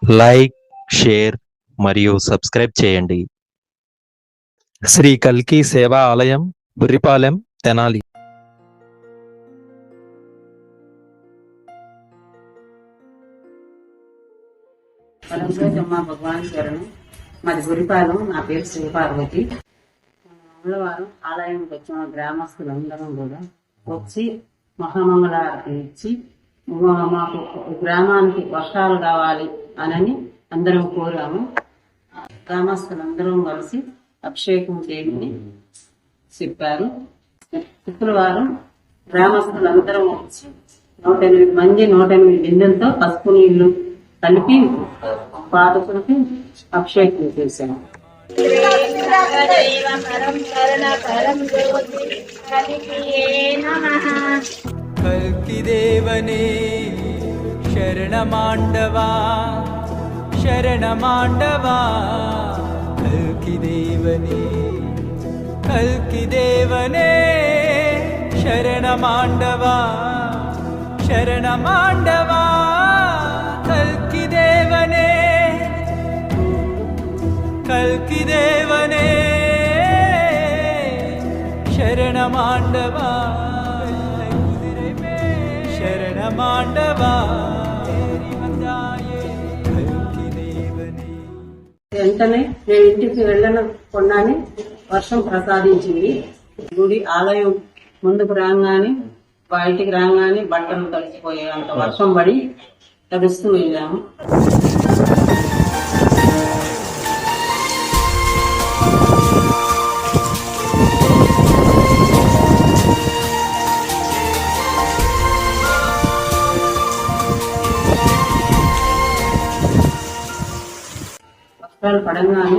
Like, share మరియు subscribe చేయండి. శ్రీ కల్కి సేవా ఆలయం, బుర్రిపాలెం, తెనాలి. పరంజ్యోతమ్మ భగవాన్ శరణం. మాది గురిపాలెం. నా పేరు శ్రీపార్వతి. మంగళవారం ఆలయానికి వచ్చిన గ్రామస్తులందరం కూడా వచ్చి మహామంగళారతి ఇచ్చి మాకు గ్రామానికి వర్షాలు కావాలి అని అందరం కోరాము. గ్రామస్తులందరం కలిసి అభిషేకం చేయమని చెప్పారు. శుక్రవారం గ్రామస్తులందరం వచ్చి 108 మంది 108 బిందెలతో పసుపు నీళ్లు కలిపి పాదకులకి అభిషేకం చేశాము. కల్కి దేవనే శరణమాండవా శరణమాండవా. కల్కి దేవనే కల్కి దేవనే శరణమాండవా శరణమాండవా. కల్కి దేవనే కల్కి దేవనే శరణమాండవా శరణమాండవా. వెంటనే నేను ఇంటికి వెళ్ళకుండానే వర్షం ప్రసాదించింది. గుడి ఆలయం ముందుకు రాగానే బయటికి రాగానే బట్టలు తడిసిపోయే అంత వర్షం పడి తడుస్తూ వెళ్ళాము. వర్షాలు పడంగానే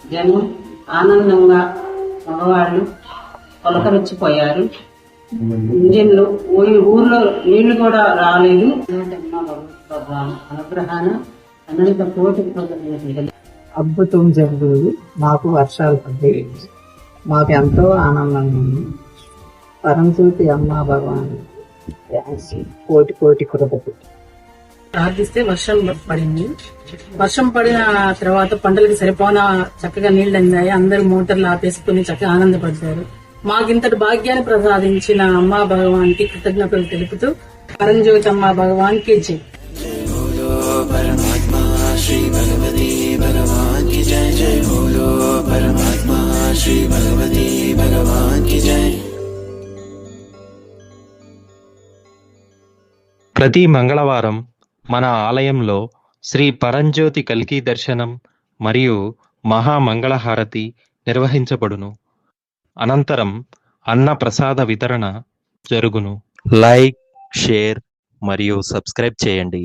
జనం ఆనందంగా మగవాళ్ళు పొలకరించిపోయారు. ఇంజిన్లు ఊర్లో నీళ్లు కూడా రాలేదు. అనుగ్రహాన అనంత కోటి అద్భుతం జరుగుతుంది. మాకు వర్షాలు పడ్డాయి. మాకు ఎంతో ఆనందంగా ఉంది. పరంజ్యోతి అమ్మ భగవాన్ కోటి కోటి కృపకు ప్రార్థిస్తే వర్షం పడింది. వర్షం పడిన తర్వాత పంటలకు సరిపోనా చక్కగా నీళ్లు అందాయి. అందరూ మోటార్లు ఆపేసుకుని చక్కగా ఆనందపడ్డారు. మాకింతటి భాగ్యాన్ని ప్రసాదించిన అమ్మా భగవాన్ కి కృతజ్ఞతలు తెలుపుతూ పరంజ్యోతి అమ్మా భగవాన్ కి జై. परमात्मा श्री भगवती भगवान की जय. जय बोलो परमात्मा श्री भगवती भगवान की जय. ప్రతి మంగళవారం మన ఆలయంలో శ్రీ పరంజ్యోతి కల్కి దర్శనం మరియు మహామంగళహారతి నిర్వహించబడును. అనంతరం అన్న ప్రసాద వితరణ జరుగును. లైక్, షేర్ మరియు సబ్స్క్రైబ్ చేయండి.